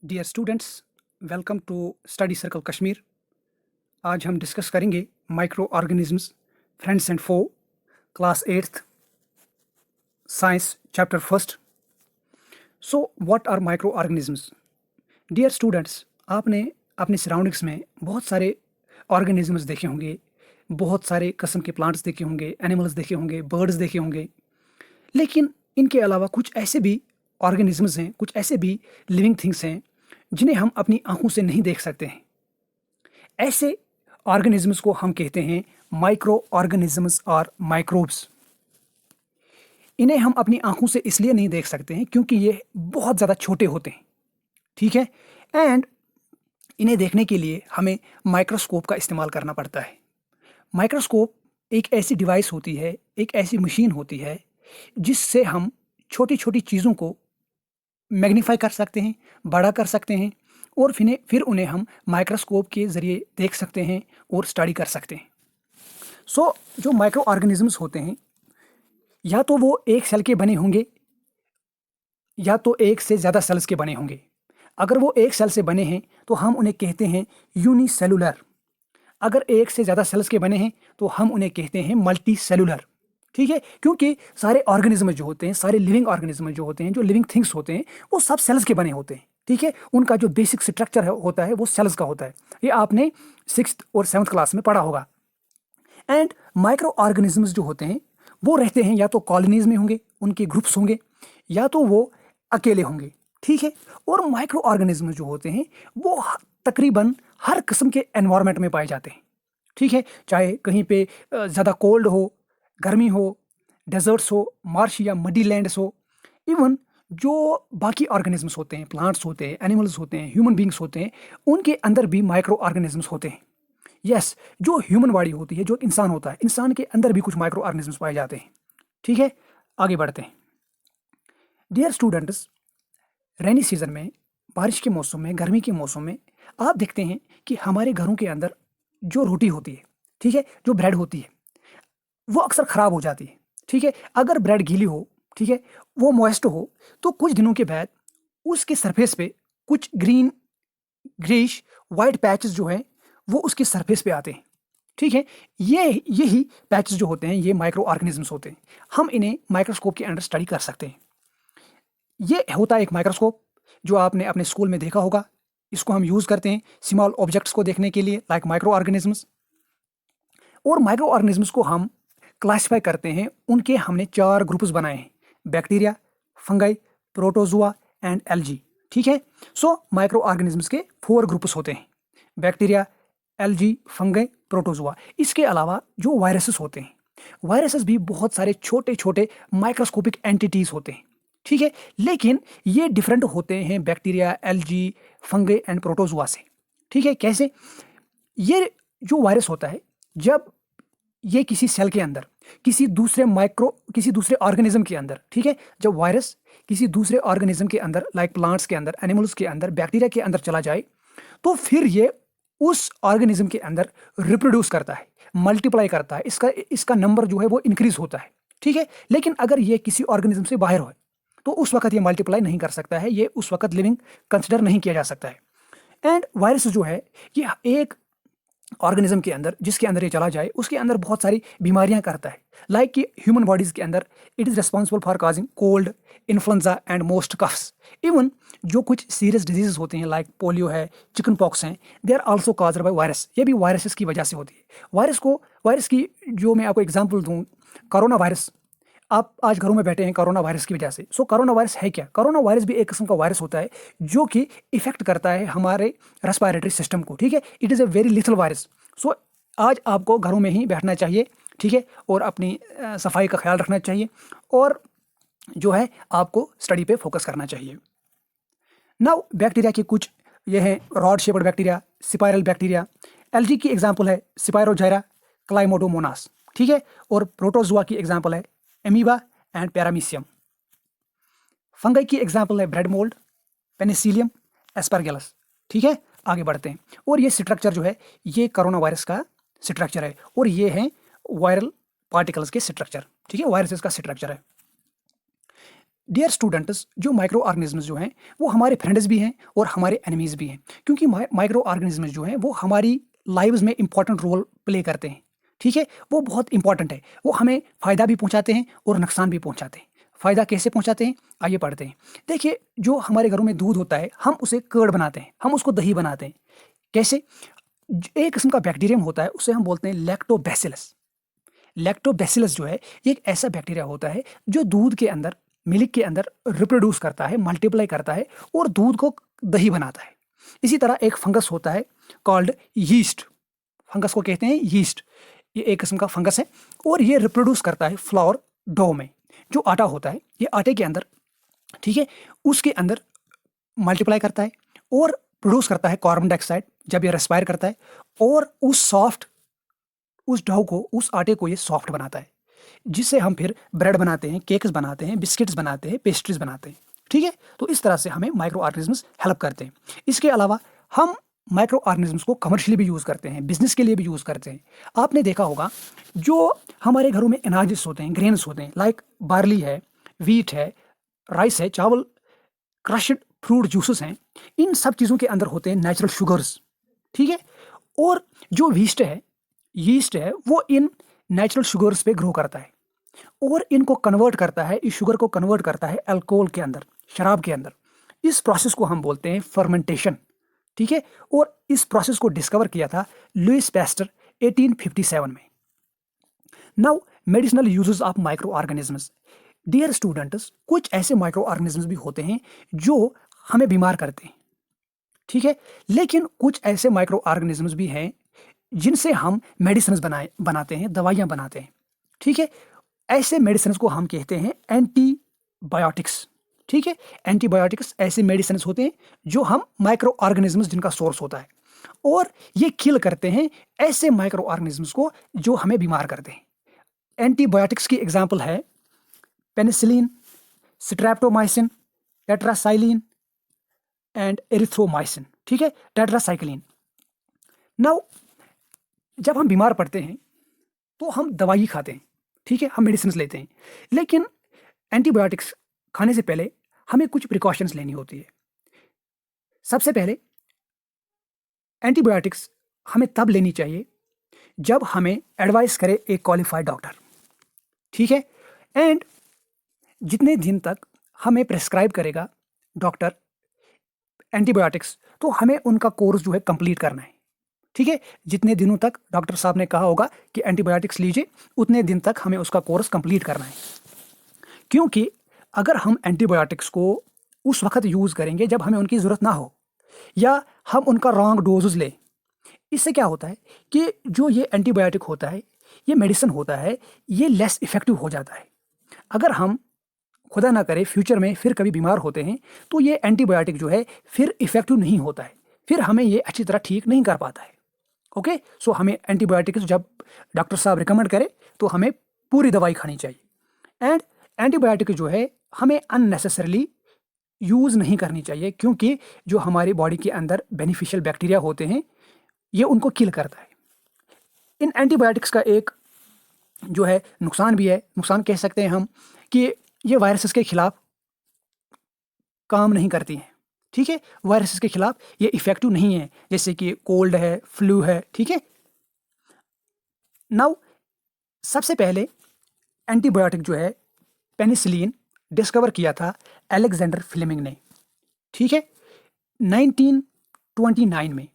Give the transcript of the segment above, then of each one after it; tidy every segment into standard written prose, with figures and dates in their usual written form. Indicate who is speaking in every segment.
Speaker 1: Dear students, welcome to study circle Kashmir. आज हम discuss करेंगे microorganisms, friends and foe, class eighth, science chapter first. So what are microorganisms? Dear students, आपने अपने surroundings में बहुत सारे organisms देखे होंगे, बहुत सारे किस्म के प्लांट्स देखे होंगे, एनिमल्स देखे होंगे, बर्ड्स देखे होंगे। लेकिन इनके अलावा कुछ ऐसे भी ऑर्गेनिजम्स हैं, कुछ ऐसे भी लिविंग थिंग्स हैं जिन्हें हम अपनी आंखों से नहीं देख सकते हैं। ऐसे ऑर्गेनिजम्स को हम कहते हैं माइक्रो ऑर्गेनिजम्स और माइक्रोब्स। इन्हें हम अपनी आंखों से इसलिए नहीं देख सकते हैं क्योंकि ये बहुत ज़्यादा छोटे होते हैं, ठीक है। एंड इन्हें देखने के लिए हमें माइक्रोस्कोप का इस्तेमाल करना पड़ता है। माइक्रोस्कोप एक ऐसी डिवाइस होती है, एक ऐसी मशीन होती है जिससे हम छोटी छोटी चीज़ों को मैग्नीफाई कर सकते हैं, बड़ा कर सकते हैं और फिर उन्हें हम माइक्रोस्कोप के ज़रिए देख सकते हैं और स्टडी कर सकते हैं। सो जो माइक्रो ऑर्गेनिजम्स होते हैं, या तो वो एक सेल के बने होंगे या तो एक से ज़्यादा सेल्स के बने होंगे। अगर वो एक सेल से बने हैं तो हम उन्हें कहते हैं यूनिसेलुलर। अगर एक से ज़्यादा सेल्स के बने हैं तो हम उन्हें कहते हैं मल्टी सेलुलर, ठीक है। क्योंकि सारे ऑर्गेनिज्म जो होते हैं, सारे लिविंग ऑर्गेनिज्म जो होते हैं, जो लिविंग थिंग्स होते हैं, वो सब सेल्स के बने होते हैं, ठीक है। उनका जो बेसिक स्ट्रक्चर होता है वो सेल्स का होता है। ये आपने 6th और 7th क्लास में पढ़ा होगा। एंड माइक्रो ऑर्गेनिजम्स जो होते हैं वो रहते हैं या तो कॉलोनीज में होंगे, उनके ग्रुप्स होंगे, या तो वो अकेले होंगे, ठीक है। और माइक्रो ऑर्गेनिज्म जो होते हैं वो तकरीबन हर किस्म के एनवायरनमेंट में पाए जाते हैं, ठीक है। चाहे कहीं पे ज़्यादा कोल्ड हो, गर्मी हो, डेजर्ट्स हो, मार्श या मडी लैंड्स हो, इवन जो बाकी ऑर्गेनिजम्स होते हैं, प्लांट्स होते हैं, एनिमल्स होते हैं, ह्यूमन बींग्स होते हैं, उनके अंदर भी माइक्रो ऑर्गेनिजम्स होते हैं। यस, जो ह्यूमन बॉडी होती है, जो इंसान होता है, इंसान के अंदर भी कुछ माइक्रो ऑर्गेनिजम्स पाए जाते हैं, ठीक है। आगे बढ़ते हैं। डियर स्टूडेंट्स, रेनी सीजन में, बारिश के मौसम में, गर्मी के मौसम में आप देखते हैं कि हमारे घरों के अंदर जो रोटी होती है, ठीक है, जो ब्रेड होती है, वो अक्सर खराब हो जाती है, ठीक है। अगर ब्रेड गीली हो, ठीक है, वो मॉइस्ट हो, तो कुछ दिनों के बाद उसके सरफेस पे कुछ ग्रीन, ग्रेइश, वाइट पैचेस जो हैं वो उसके सरफेस पे आते हैं, ठीक है। यही पैचेस जो होते हैं ये माइक्रो ऑर्गेनिजम्स होते हैं। हम इन्हें माइक्रोस्कोप के अंडर स्टडी कर सकते हैं। ये होता है एक माइक्रोस्कोप जो आपने अपने स्कूल में देखा होगा। इसको हम यूज़ करते हैं स्मॉल ऑब्जेक्ट्स को देखने के लिए, लाइक माइक्रो ऑर्गेनिजम्स। और माइक्रो ऑर्गेनिजम्स को हम क्लासिफाई करते हैं, उनके हमने 4 ग्रुप्स बनाए हैं: bacteria, fungi, protozoa and algae, ठीक है। सो माइक्रो ऑर्गेनिजम्स के 4 ग्रुप्स होते हैं: बैक्टीरिया, एल्गी, फंगाई, प्रोटोजुआ। इसके अलावा जो वायरसेस होते हैं, वायरसेस भी बहुत सारे छोटे छोटे माइक्रोस्कोपिक एंटिटीज होते हैं, ठीक है। लेकिन ये डिफरेंट होते हैं bacteria, algae, fungi and protozoa से, ठीक है। कैसे? ये जो वायरस होता है, जब ये किसी सेल के अंदर, किसी दूसरे ऑर्गेनिज्म के अंदर, ठीक है, जब वायरस किसी दूसरे ऑर्गेनिज्म के अंदर, लाइक प्लांट्स के अंदर, एनिमल्स के अंदर, बैक्टीरिया के अंदर चला जाए, तो फिर ये उस ऑर्गेनिज्म के अंदर रिप्रोड्यूस करता है, मल्टीप्लाई करता है, इसका नंबर जो है वो इंक्रीज होता है, ठीक है। लेकिन अगर ये किसी ऑर्गेनिज्म से बाहर हो तो उस वक्त ये मल्टीप्लाई नहीं कर सकता है, ये उस वक्त लिविंग कंसिडर नहीं किया जा सकता है। एंड वायरस जो है ये एक ऑर्गेनिज्म के अंदर, जिसके अंदर ये चला जाए, उसके अंदर बहुत सारी बीमारियां करता है। लाइक कि ह्यूमन बॉडीज के अंदर it is responsible for causing cold, influenza and most coughs. Even जो कुछ सीरियस डिजीजेस होते हैं, लाइक पोलियो है, चिकन पॉक्स हैं, they are also caused by virus. ये भी वायरसेस की वजह से होती है। वायरस की जो मैं आपको एग्जांपल दूं, कोरोना वायरस। आप आज घरों में बैठे हैं कोरोना वायरस की वजह से। सो कोरोना वायरस है क्या? कोरोना वायरस भी एक किस्म का वायरस होता है जो कि इफेक्ट करता है हमारे रेस्पिरेटरी सिस्टम को, ठीक है। It is a very lethal virus. So आज आपको घरों में ही बैठना चाहिए, ठीक है, और अपनी सफाई का ख्याल रखना चाहिए, और जो है आपको स्टडी पे फोकस करना चाहिए। नाउ बैक्टीरिया के कुछ ये हैं: rod shaped bacteria, spiral bacteria. Algae की एग्जांपल है स्पाइरोजाइरा, क्लाइमोडोमोनास, ठीक है। और प्रोटोजुआ की एग्जांपल है एमीबा एंड पैरामीशियम। फंगाई की एग्जांपल है ब्रेड मोल्ड, पेनिसिलियम, एस्परगेलस, ठीक है। आगे बढ़ते हैं। और ये स्ट्रक्चर जो है ये कोरोना वायरस का स्ट्रक्चर है, और ये है वायरल पार्टिकल्स के स्ट्रक्चर, ठीक है, वायरसेस का स्ट्रक्चर है। डियर स्टूडेंट्स, जो माइक्रो ऑर्गेनिजम्स जो हैं वो हमारे फ्रेंड्स भी हैं और हमारे एनिमीज़ भी हैं, क्योंकि माइक्रो ऑर्गेनिजम्स जो हैं वो हमारी लाइव्स में इंपॉर्टेंट रोल प्ले करते हैं। ठीक है, वो बहुत इंपॉर्टेंट है। वो हमें फ़ायदा भी पहुंचाते हैं और नुकसान भी पहुंचाते हैं। फ़ायदा कैसे पहुंचाते हैं, आइए पढ़ते हैं। देखिए, जो हमारे घरों में दूध होता है हम उसे कर्ड बनाते हैं, हम उसको दही बनाते हैं। कैसे? एक किस्म का बैक्टीरियम होता है, उसे हम बोलते हैं लैक्टोबैसिलस। लैक्टोबैसिलस जो है ये एक ऐसा बैक्टीरिया होता है जो दूध के अंदर, मिल्क के अंदर रिप्रोड्यूस करता है, मल्टीप्लाई करता है और दूध को दही बनाता है। इसी तरह एक फंगस होता है कॉल्ड यीस्ट। फंगस को कहते हैं यीस्ट। ये एक किस्म का फंगस है और ये रिप्रोड्यूस करता है फ्लावर डो में। जो आटा होता है ये आटे के अंदर, ठीक है, उसके अंदर मल्टीप्लाई करता है और प्रोड्यूस करता है कार्बन डाइऑक्साइड जब ये रेस्पायर करता है, और उस डो को, उस आटे को ये सॉफ्ट बनाता है, जिससे हम फिर ब्रेड बनाते हैं, केक्स बनाते हैं, बिस्किट्स बनाते हैं, पेस्ट्रीज बनाते हैं। ठीक है, तो इस तरह से हमें माइक्रो ऑर्गेनिजम्स हेल्प करते हैं। इसके अलावा हम माइक्रो ऑर्गेनिजम्स को कमर्शियली भी यूज़ करते हैं, बिजनेस के लिए भी यूज़ करते हैं। आपने देखा होगा जो हमारे घरों में अनाजेस होते हैं, ग्रेन्स होते हैं, लाइक बार्ली है, व्हीट है, राइस है, चावल, क्रश्ड फ्रूट जूसेस हैं, इन सब चीज़ों के अंदर होते हैं नेचुरल शुगर्स। ठीक है, और जो यीस्ट है वो इन नेचुरल शुगर्स पे ग्रो करता है और इनको कन्वर्ट करता है, इस शुगर को कन्वर्ट करता है अल्कोहल के अंदर, शराब के अंदर। इस प्रोसेस को हम बोलते हैं फर्मेंटेशन। ठीक है, और इस प्रोसेस को डिस्कवर किया था लुइस पैस्टर 1857 में। Now medicinal uses of microorganisms. Dear students, कुछ ऐसे माइक्रो ऑर्गेनिजम्स भी होते हैं जो हमें बीमार करते हैं। ठीक है, लेकिन कुछ ऐसे माइक्रो ऑर्गेनिजम्स भी हैं जिनसे हम मेडिसिन बनाते हैं, दवाइयाँ बनाते हैं। ठीक है, ऐसे मेडिसिन को हम कहते हैं एंटीबायोटिक्स। ठीक है, एंटीबायोटिक्स ऐसे मेडिसिन होते हैं जो हम माइक्रो ऑर्गेनिजम्स जिनका सोर्स होता है, और ये किल करते हैं ऐसे माइक्रो ऑर्गेनिजम्स को जो हमें बीमार करते हैं। एंटीबायोटिक्स की एग्जाम्पल है penicillin, streptomycin, tetracycline and erythromycin. ठीक है, टेट्रासाइक्लिन। नाउ जब हम बीमार पड़ते हैं तो हम दवाई खाते हैं, ठीक है, हम मेडिसिन लेते हैं, लेकिन एंटीबायोटिक्स खाने से पहले हमें कुछ प्रिकॉशंस लेनी होती है। सबसे पहले एंटीबायोटिक्स हमें तब लेनी चाहिए जब हमें एडवाइस करे एक क्वालिफाइड डॉक्टर। ठीक है, एंड जितने दिन तक हमें प्रेस्क्राइब करेगा डॉक्टर एंटीबायोटिक्स, तो हमें उनका कोर्स जो है कंप्लीट करना है। ठीक है, जितने दिनों तक डॉक्टर साहब ने कहा होगा कि एंटीबायोटिक्स लीजिए, उतने दिन तक हमें उसका कोर्स कंप्लीट करना है। क्योंकि अगर हम एंटीबायोटिक्स को उस वक्त यूज़ करेंगे जब हमें उनकी ज़रूरत ना हो, या हम उनका रॉन्ग डोजेज लें, इससे क्या होता है कि जो ये एंटीबायोटिक होता है, ये मेडिसिन होता है, ये लेस इफ़ेक्टिव हो जाता है। अगर हम खुदा ना करे फ्यूचर में फिर कभी बीमार होते हैं तो ये एंटीबायोटिक जो है फिर इफ़ेक्टिव नहीं होता है, फिर हमें ये अच्छी तरह ठीक नहीं कर पाता है। ओके, सो हमें एंटीबायोटिक्स जब डॉक्टर साहब रिकमेंड करे तो हमें पूरी दवाई खानी चाहिए। एंड एंटीबायोटिक जो है हमें अननेसेसरली यूज़ नहीं करनी चाहिए, क्योंकि जो हमारी बॉडी के अंदर बेनिफिशियल बैक्टीरिया होते हैं ये उनको किल करता है। इन एंटीबायोटिक्स का एक जो है नुकसान भी है, नुकसान कह सकते हैं हम कि ये वायरसेस के खिलाफ काम नहीं करती हैं। ठीक है, वायरसेस के खिलाफ ये इफेक्टिव नहीं है, जैसे कि कोल्ड है, फ्लू है। ठीक है, नाउ सबसे पहले एंटीबायोटिक जो है पेनिसिलिन डिस्कवर किया था अलेक्जेंडर फ्लेमिंग ने। ठीक है, 1929 में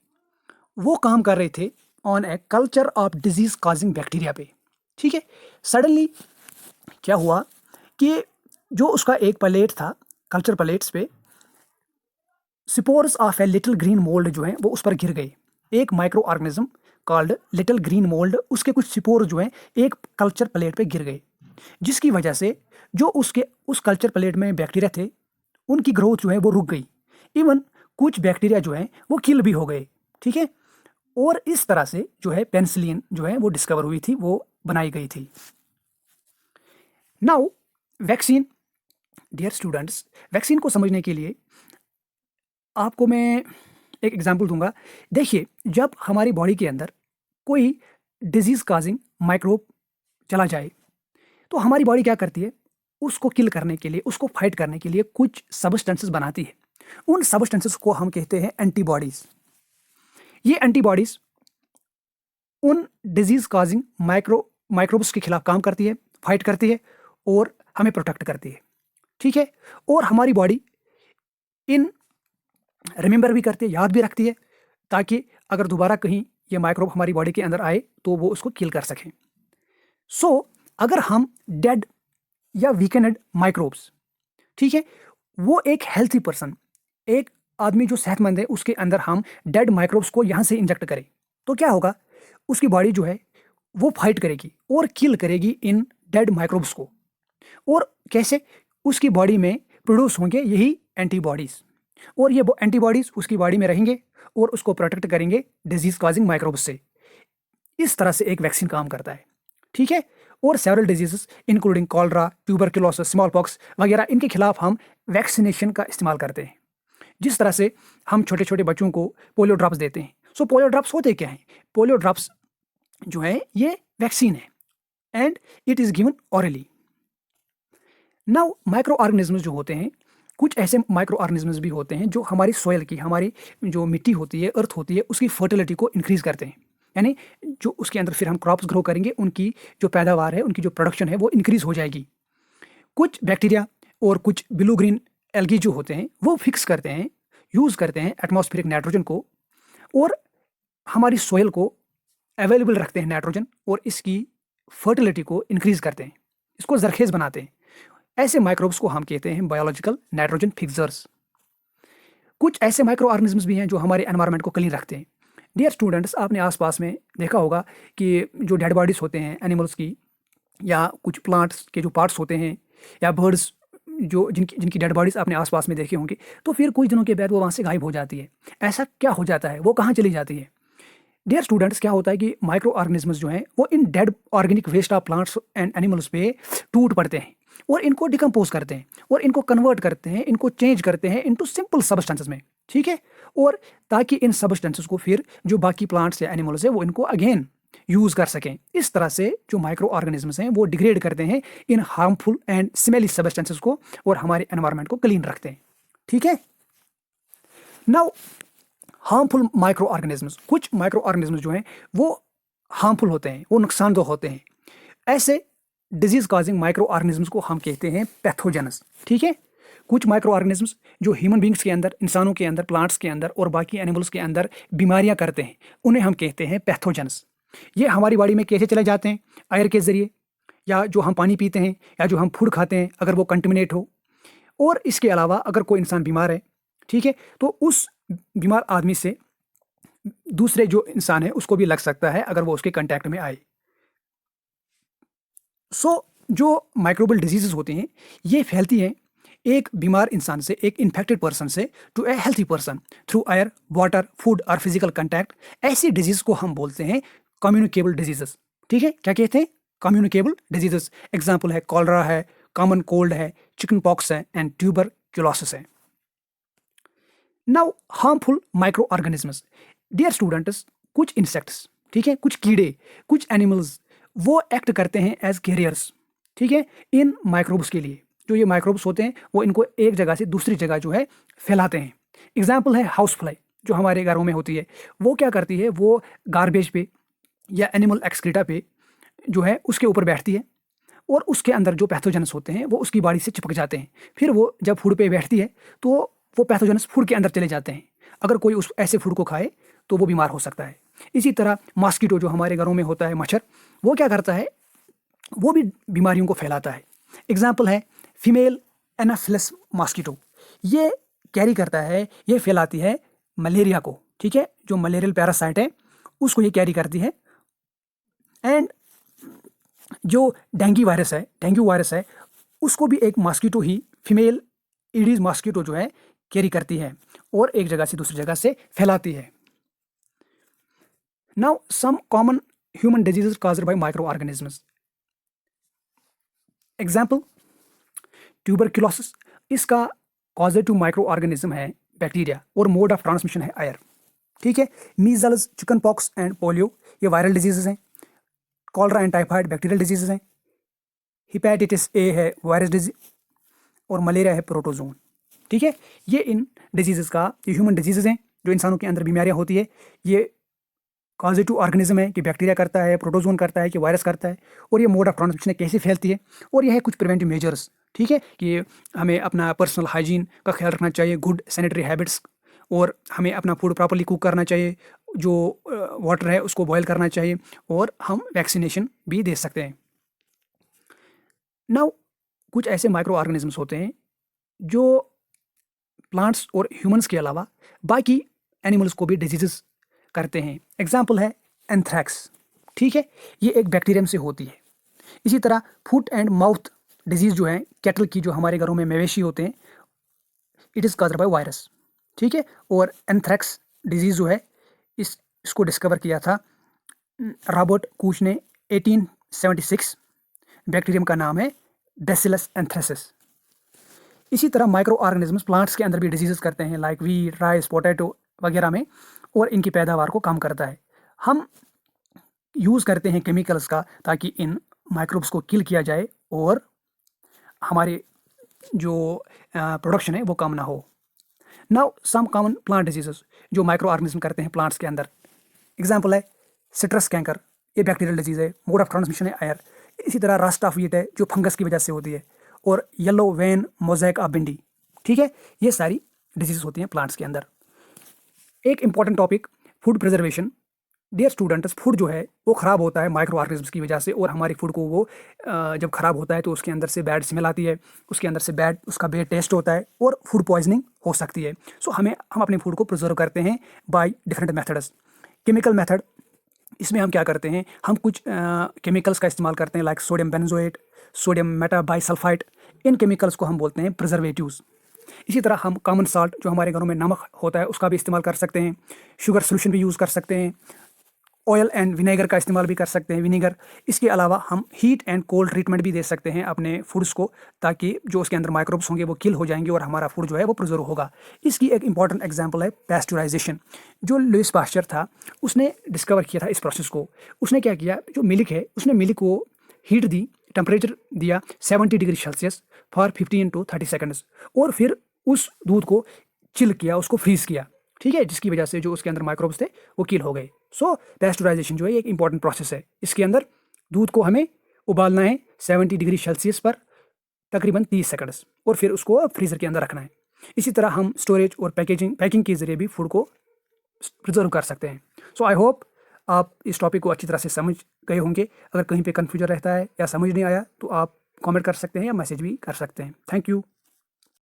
Speaker 1: वो काम कर रहे थे on a culture of disease causing bacteria पे। ठीक है, सडनली क्या हुआ कि जो उसका एक प्लेट था, कल्चर प्लेट्स पे spores of a little green mould जो है वो उस पर गिर गए। एक micro organism called little green mould, उसके कुछ स्पोर जो हैं एक कल्चर प्लेट पे गिर गए, जिसकी वजह से जो उस कल्चर प्लेट में बैक्टीरिया थे उनकी ग्रोथ जो है वो रुक गई। इवन कुछ बैक्टीरिया जो हैं वो किल भी हो गए। ठीक है, और इस तरह से जो है पेनिसिलिन जो है वो डिस्कवर हुई थी, वो बनाई गई थी। Now vaccine. Dear students, vaccine को समझने के लिए आपको मैं एक एग्जांपल दूंगा। देखिए, जब हमारी बॉडी के अंदर कोई डिजीज काजिंग माइक्रोब चला जाए तो हमारी बॉडी क्या करती है, उसको किल करने के लिए, उसको फाइट करने के लिए कुछ सब्सटेंसेस बनाती है। उन सब्सटेंसेस को हम कहते हैं एंटीबॉडीज। ये एंटीबॉडीज उन डिजीज कॉजिंग माइक्रोब्स के खिलाफ काम करती है, फाइट करती है और हमें प्रोटेक्ट करती है। ठीक है, और हमारी बॉडी इन रिमेंबर भी करती है, याद भी रखती है, ताकि अगर दोबारा कहीं ये माइक्रोब हमारी बॉडी के अंदर आए तो वो उसको किल कर सकें। सो अगर हम डेड या वीकेंड माइक्रोब्स, ठीक है, वो एक हेल्थी पर्सन, एक आदमी जो सेहतमंद है, उसके अंदर हम डेड माइक्रोब्स को यहाँ से इंजेक्ट करें तो क्या होगा, उसकी बॉडी जो है वो फाइट करेगी और किल करेगी इन डेड माइक्रोब्स को। और कैसे? उसकी बॉडी में प्रोड्यूस होंगे यही एंटीबॉडीज, और ये एंटीबॉडीज उसकी बॉडी में रहेंगे और उसको प्रोटेक्ट करेंगे डिजीज कॉजिंग माइक्रोब्स से। इस तरह से एक वैक्सीन काम करता है। ठीक है, और several diseases including cholera, tuberculosis, small pox वगैरह, इनके खिलाफ हम वैक्सीनेशन का इस्तेमाल करते हैं। जिस तरह से हम छोटे छोटे बच्चों को पोलियो ड्रॉप्स देते हैं। सो पोलियो ड्रॉप्स होते क्या हैं? पोलियो ड्रॉप्स जो है ये वैक्सीन है and it is given hourly. Now micro organisms जो होते हैं, कुछ ऐसे माइक्रो ऑर्गेनिज्म्स भी होते हैं जो हमारी सॉइल की, हमारी जो मिट्टी होती है, अर्थ होती है, उसकी फर्टिलिटी को इंक्रीज करते हैं। यानी जो उसके अंदर फिर हम क्रॉप्स ग्रो करेंगे, उनकी जो पैदावार है, उनकी जो प्रोडक्शन है वो इंक्रीज हो जाएगी। कुछ बैक्टीरिया और कुछ ब्लू ग्रीन एल्गी जो होते हैं वो फिक्स करते हैं, यूज़ करते हैं एटमॉस्फेरिक नाइट्रोजन को, और हमारी सॉइल को अवेलेबल रखते हैं नाइट्रोजन, और इसकी फर्टिलिटी को इंक्रीज करते हैं, इसको जरखेज बनाते हैं। ऐसे माइक्रोब्स को हम कहते हैं बायोलॉजिकल नाइट्रोजन फिक्सर्स। कुछ ऐसे माइक्रो ऑर्गेनिज्म्स भी हैं जो हमारे एनवायरनमेंट को क्लीन रखते हैं। डियर स्टूडेंट्स, आपने आसपास में देखा होगा कि जो डेड बॉडीज होते हैं एनिमल्स की, या कुछ प्लांट्स के जो पार्ट्स होते हैं, या बर्ड्स जो जिनकी डेड बॉडीज आपने आसपास में देखे होंगे, तो फिर कुछ दिनों के बाद वो वहाँ से गायब हो जाती है। ऐसा क्या हो जाता है? वो कहाँ चली जाती है? डियर स्टूडेंट्स, क्या होता है कि माइक्रो ऑर्गेनिज्म्स जो हैं वो in dead organic waste of plants and animals पे टूट पड़ते हैं और इनको डिकम्पोज करते हैं और इनको कन्वर्ट करते हैं, इनको चेंज करते हैं इनटू सिंपल सब्सटेंसेस में। ठीक है, और ताकि इन सब्सटेंसेस को फिर जो बाकी प्लांट्स या एनिमल्स है वो इनको अगेन यूज कर सकें। इस तरह से जो माइक्रो ऑर्गेनिज्म्स हैं वो डिग्रेड करते हैं इन हार्मफुल एंड स्मेली सब्सटेंसेस को और हमारे एनवायरनमेंट को क्लीन रखते हैं। ठीक है, नाउ हार्मफुल माइक्रो ऑर्गेनिज्म्स, कुछ माइक्रो ऑर्गेनिज्म्स जो हैं वो हार्मफुल होते हैं, वो नुकसानदेह होते हैं। ऐसे डिजीज कॉजिंग माइक्रो ऑर्गेनिज्म्स को हम कहते हैं पैथोजेनस। ठीक है, कुछ माइक्रो ऑर्गेनिज्म्स जो ह्यूमन बींग्स के अंदर, इंसानों के अंदर, प्लांट्स के अंदर और बाकी एनिमल्स के अंदर बीमारियां करते हैं, उन्हें हम कहते हैं पैथोजेनस। ये हमारी बॉडी में कैसे चले जाते हैं? एयर के जरिए, या जो हम पानी पीते हैं, या जो हम फूड खाते हैं अगर वो कंटेमिनेट हो। और इसके अलावा अगर कोई इंसान बीमार है, ठीक है, तो उस बीमार आदमी से दूसरे जो इंसान है उसको भी लग सकता है अगर वो उसके कांटेक्ट में आए। सो जो माइक्रोबियल डिजीजेस होते हैं ये फैलती हैं एक बीमार इंसान से, एक इन्फेक्टेड पर्सन से, to a healthy person through air, water, food और फिजिकल कंटैक्ट। ऐसी डिजीज को हम बोलते हैं कम्युनिकेबल डिजीजेस। ठीक है, क्या कहते हैं? Communicable diseases. एग्जाम्पल है कॉलरा है, कॉमन कोल्ड है, चिकन पॉक्स है एंड ट्यूबरक्लोसिस है। Now harmful microorganisms, dear students, कुछ इंसेक्ट्स, ठीक है, कुछ कीड़े, कुछ एनिमल्स, वो एक्ट करते हैं एज कैरियर्स, ठीक है, इन माइक्रोब्स के लिए। जो ये माइक्रोब्स होते हैं वो इनको एक जगह से दूसरी जगह जो है फैलाते हैं। एग्जाम्पल है हाउस फ्लाई जो हमारे घरों में होती है। वो क्या करती है? वो गार्बेज पे या एनिमल एक्सक्रीटा पे जो है उसके ऊपर बैठती है और उसके अंदर जो पैथोजेनस होते हैं वो उसकी बॉडी से चिपक जाते हैं। फिर वो जब फूड पे बैठती है तो वो पैथोजेनस फूड के अंदर चले जाते हैं। अगर कोई उस ऐसे फूड को खाए तो वो बीमार हो सकता है। इसी तरह मॉस्किटो जो हमारे घरों में होता है, मच्छर, वो क्या करता है? वो भी बीमारियों को फैलाता है। एग्जाम्पल है फीमेल एनाफिलस मॉस्किटो। ये कैरी करता है, ये फैलाती है मलेरिया को, ठीक है, जो मलेरियल पैरासाइट है उसको ये कैरी करती है। एंड जो डेंगू वायरस है उसको भी एक मॉस्किटो ही, फीमेल ईडीज मॉस्किटो जो है कैरी करती है और एक जगह से दूसरी जगह से फैलाती है। Now some common human diseases caused by microorganisms. Example tuberculosis, इसका कॉजेटिव माइक्रो ऑर्गेनिज्म है बैक्टीरिया और मोड ऑफ ट्रांसमिशन है एयर। ठीक है, measles, chickenpox and polio ये वायरल डिजीजेस हैं। Cholera and typhoid bacterial diseases हैं। Hepatitis A है वायरस डिजीज और मलेरिया है प्रोटोजोन। ठीक है, ये इन डिजीज़ का, ये ह्यूमन डिजीज़ हैं जो इंसानों के अंदर बीमारियां होती है। ये कॉजेटिव ऑर्गेनिज्म है कि बैक्टीरिया करता है, प्रोटोजोन करता है कि वायरस करता है, और ये मोड ऑफ ट्रांसमिशन कैसे फैलती है, और यह है कुछ प्रिवेंटिव मेजर्स। ठीक है, कि हमें अपना पर्सनल हाइजीन का ख्याल रखना चाहिए, गुड सैनिटरी हैबिट्स, और हमें अपना फूड प्रॉपर्ली कुक करना चाहिए, जो वाटर है उसको बॉयल करना चाहिए, और हम वैक्सीनेशन भी दे सकते हैं। नाउ कुछ ऐसे माइक्रो ऑर्गेनिजम्स होते हैं जो प्लांट्स और ह्यूमंस के अलावा बाकी एनिमल्स को भी डिजीजेस करते हैं। एग्जाम्पल है एंथ्रैक्स। ठीक है, ये एक बैक्टीरियम से होती है। इसी तरह फुट एंड माउथ डिजीज़ जो है कैटल की, जो हमारे घरों में मवेशी होते हैं, it is caused by virus. ठीक है, और एंथ्रैक्स डिजीज़ जो है इसको डिस्कवर किया था रॉबर्ट कूच ने 1876। बैक्टीरियम का नाम है बैसिलस एंथ्रेसिस। इसी तरह माइक्रो ऑर्गेनिजम्स प्लांट्स के अंदर भी डिजीजेस करते हैं, लाइक वीट, राइस, पोटैटो वगैरह में, और इनकी पैदावार को कम करता है। हम यूज़ करते हैं केमिकल्स का ताकि इन माइक्रोब्स को किल किया जाए और हमारे जो प्रोडक्शन है वो कम ना हो। Now some common plant diseases जो माइक्रो ऑर्गेनिज्म करते हैं प्लांट्स के अंदर। एग्जाम्पल है सिट्रस कैंकर, ये बैक्टीरियल डिजीज है, मोड ऑफ ट्रांसमिशन है एयर। इसी तरह रस्ट ऑफ व्हीट है जो फंगस की वजह से होती है, और येलो वेन मोज़ेक ऑफ भिंडी। ठीक है, ये सारी डिजीज होती हैं प्लांट्स के अंदर। एक important topic, food preservation. Dear students, food जो है वो ख़राब होता है माइक्रो ऑर्गेनिज्म्स की वजह से, और हमारी फूड को वो जब ख़राब होता है तो उसके अंदर से बैड स्मेल आती है, उसके अंदर से उसका बैड टेस्ट होता है, और फूड पॉइजनिंग हो सकती है। सो हम अपने फूड को प्रिजर्व करते हैं by different methods. Chemical method, इसमें हम क्या करते हैं, हम कुछ केमिकल्स का इस्तेमाल करते हैं, like sodium benzoate, sodium metabisulphide. इन केमिकल्स को हम बोलते हैं प्रिजर्वेटिव्स। इसी तरह हम कॉमन साल्ट, जो हमारे घरों में नमक होता है, उसका भी इस्तेमाल कर सकते हैं। शुगर सोल्यूशन भी यूज़ कर सकते हैं। ऑयल एंड विनेगर का इस्तेमाल भी कर सकते हैं, विनेगर। इसके अलावा हम हीट एंड कोल्ड ट्रीटमेंट भी दे सकते हैं अपने फूड्स को, ताकि जो उसके अंदर माइक्रोब्स होंगे वो किल हो जाएंगे और हमारा फूड जो है वो प्रिजर्व होगा। इसकी एक इंपॉर्टेंट एग्जांपल है पेस्चराइजेशन। जो लुइस पास्चर था, उसने डिस्कवर किया था इस प्रोसेस को। उसने क्या किया, जो मिल्क है, उसने मिल्क को हीट दी, टेम्परेचर दिया 70 degree Celsius for 15 to 30 seconds, और फिर उस दूध को चिल किया, उसको फ्रीज किया। ठीक है, जिसकी वजह से जो उसके अंदर माइक्रोब्स थे वो किल हो गए। सो पेस्चराइजेशन जो है एक इंपॉर्टेंट प्रोसेस है। इसके अंदर दूध को हमें उबालना है 70 डिग्री सेल्सियस पर तकरीबन 30 सेकंड्स, और फिर उसको फ्रीज़र के अंदर रखना है। इसी तरह हम स्टोरेज और पैकिंग के ज़रिए भी फूड को प्रिजर्व कर सकते हैं। सो आई होप आप इस टॉपिक को अच्छी तरह से समझ गए होंगे। अगर कहीं पे कन्फ्यूजन रहता है या समझ नहीं आया तो आप कमेंट कर सकते हैं या मैसेज भी कर सकते हैं। Thank you.